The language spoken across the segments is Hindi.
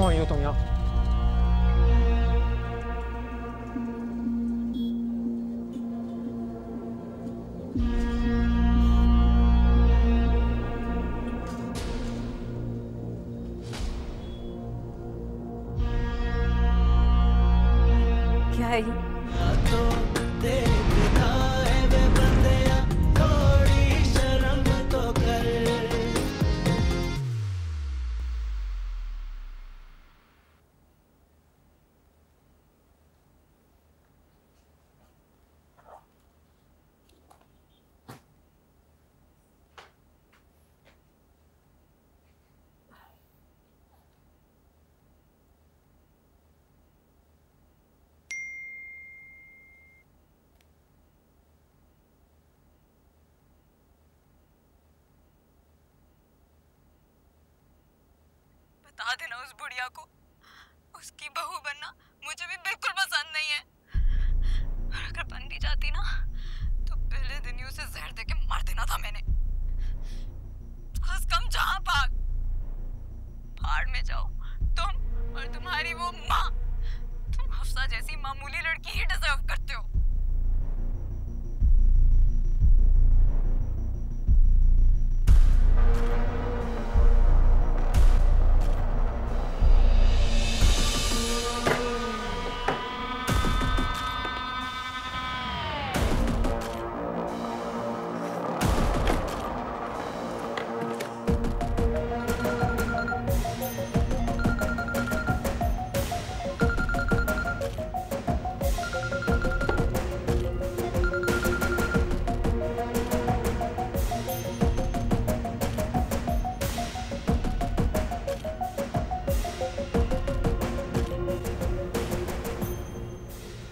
आई हो तुम यहाँ? क्या है ये? बता देना उस बुढ़िया को, उसकी बहू बनना मुझे भी बिल्कुल पसंद नहीं है। और अगर बन भी जाती ना तो पहले दिन ही उसे जहर देके मार देना था मैंने। कम जहां भाग, भाड़ में जाओ तुम और तुम्हारी वो माँ। तुम हफ्सा जैसी मामूली लड़की ही डिजर्व करते हो।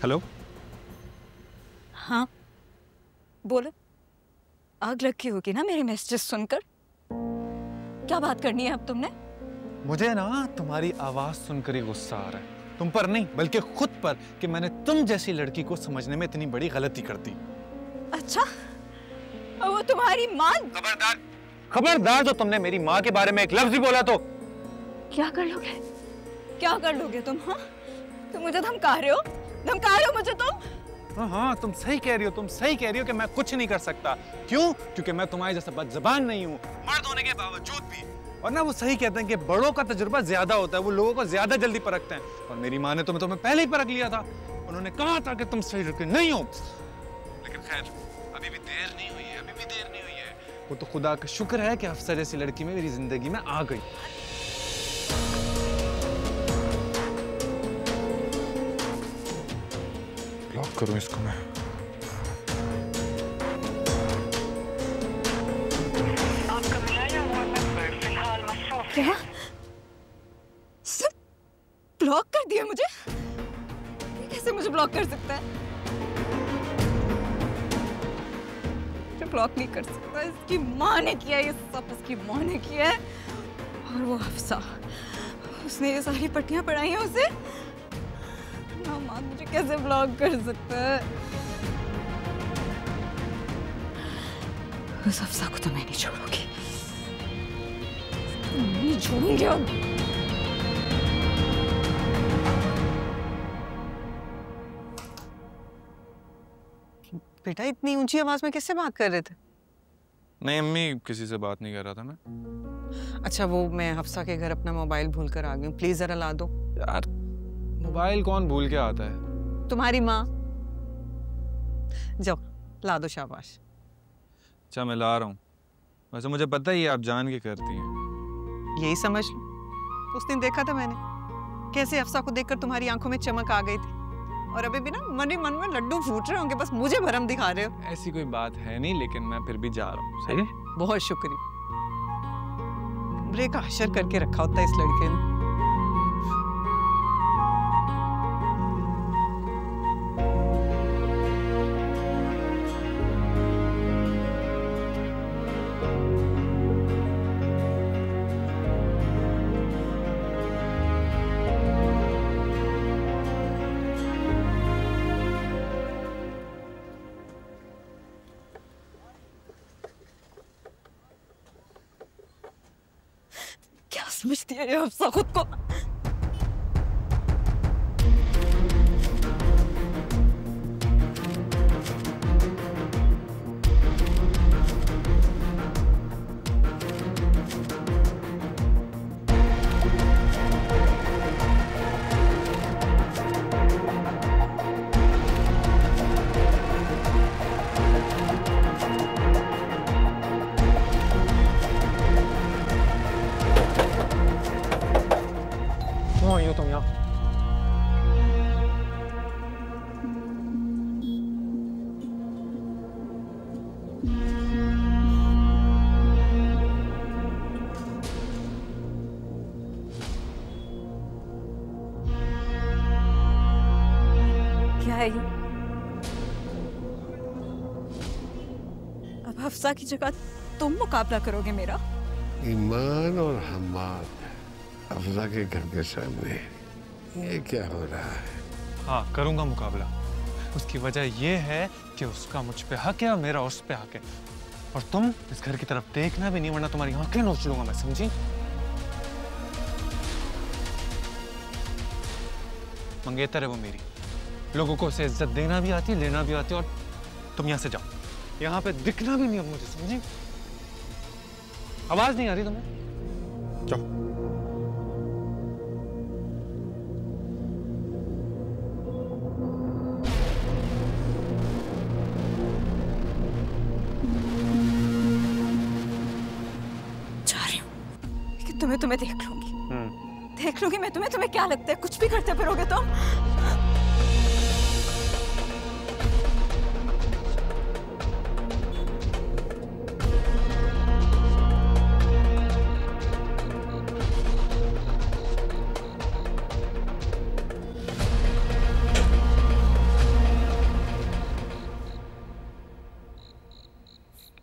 हेलो। हाँ बोलो। आग लगी होगी ना मेरे मैसेजेस सुनकर। क्या बात करनी है अब तुमने? मुझे ना तुम्हारी आवाज सुनकर ही गुस्सा आ रहा है, तुम पर नहीं बल्कि खुद पर, कि मैंने तुम जैसी लड़की को समझने में इतनी बड़ी गलती कर दी। अच्छा, और वो तुम्हारी माँ? खबरदार, खबरदार, जो तुमने मेरी माँ के बारे में एक लफ्ज भी बोला तो क्या कर लोगे? क्या कर लोगे तुम? हाँ, तुम मुझे धमका रहे हो? धमका रहे हो मुझे तुम? हाँ हाँ, तुम सही कह रही हो, तुम सही कह रही हो कि मैं कुछ नहीं कर सकता। क्यों? क्योंकि मैं तुम्हारी जैसा बदज़बान नहीं हूँ, मर्द होने के बावजूद भी। और ना वो सही कहते हैं कि बड़ों का तजुर्बा ज्यादा होता है, वो लोगों को ज्यादा जल्दी परखते हैं। और मेरी माँ ने तुम्हें पहले ही परख लिया था। उन्होंने कहा था कि तुम सही लड़के नहीं हो। लेकिन खैर, अभी भी देर नहीं हुई है, अभी भी देर नहीं हुई है। वो तो खुदा का शुक्र है कि अफसर जैसी लड़की मेरी जिंदगी में आ गई। ब्लॉक करूं इसको मैं? आपका मिलाया हुआ नंबर फिलहाल मसरूफ है। क्या? सब ब्लॉक कर दिया मुझे? ये कैसे मुझे ब्लॉक कर सकता है? मुझे ब्लॉक नहीं कर सकता। इसकी माँ ने किया ये सब, इसकी माँ ने किया है। और वो हफ्सा, उसने ये सारी पट्टियां पढ़ाई हैं उसे। ना माँ मुझे कैसे ब्लॉक कर सकता है? उस हफ्सा को तो मैं नहीं छोड़ूंगी, नहीं छोड़ूंगी अब। बेटा इतनी ऊंची आवाज में किससे बात कर रहे थे? नहीं अम्मी, किसी से बात नहीं कर रहा था मैं। अच्छा, वो मैं हफ्सा के घर अपना मोबाइल भूल कर आ गई हूँ, प्लीज जरा ला दो। यार मोबाइल कौन भूल के आता है? तुम्हारी माँ। जाओ ला दो, शाबाश। अच्छा मैं ला रहा हूँ। वैसे मुझे पता ही है आप जान के करती हैं। यही समझ लो, उस दिन देखा था मैंने कैसे हफ्सा को देखकर तुम्हारी आंखों में चमक आ गई थी। और अभी भी ना मन ही मन में लड्डू फूट रहे होंगे, बस मुझे भरम दिखा रहे हो। ऐसी कोई बात है नहीं, लेकिन मैं फिर भी जा रहा हूँ। सही है? बहुत शुक्रिया। ब्रेक हशर करके रखा होता है इस लड़के ने। समझती है ये हफ्सा खुद को? आई हो तुम यहाँ? क्या है ये? अब हफ्सा की जगह तुम मुकाबला करोगे मेरा? ईमान और हम्माद अफजा के घर के सामने, ये क्या हो रहा है? हाँ, करूंगा मुकाबला। उसकी वजह यह है कि उसका मुझ पे हक है और मेरा उस पे हक है। और तुम इस घर की तरफ देखना भी नहीं, वरना तुम्हारी आंखें नोच लूंगा मैं, समझी? मंगेतर है वो मेरी। लोगों को उसे इज्जत देना भी आती है, लेना भी आती है। और तुम यहाँ से जाओ, यहाँ पे दिखना भी नहीं अब मुझे, समझी? आवाज नहीं आ रही तुम्हें? जाओ। जा रही हूँ, लेकिन तुम्हें देख लूंगी। देख लूंगी मैं तुम्हें क्या लगता है? कुछ भी करते फिरोगे तुम?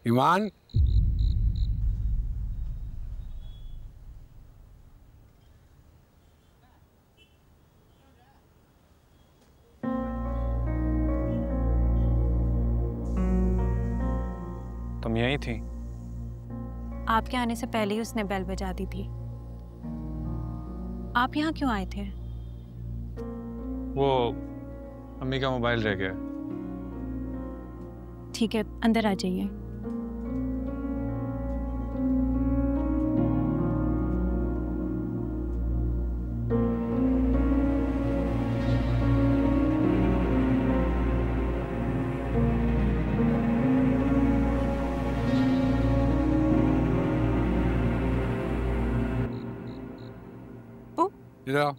ईमान, तुम यही थी? आपके आने से पहले ही उसने बेल बजा दी थी। आप यहाँ क्यों आए थे? वो अम्मी का मोबाइल रह गया। ठीक है, अंदर आ जाइए। इधर आओ।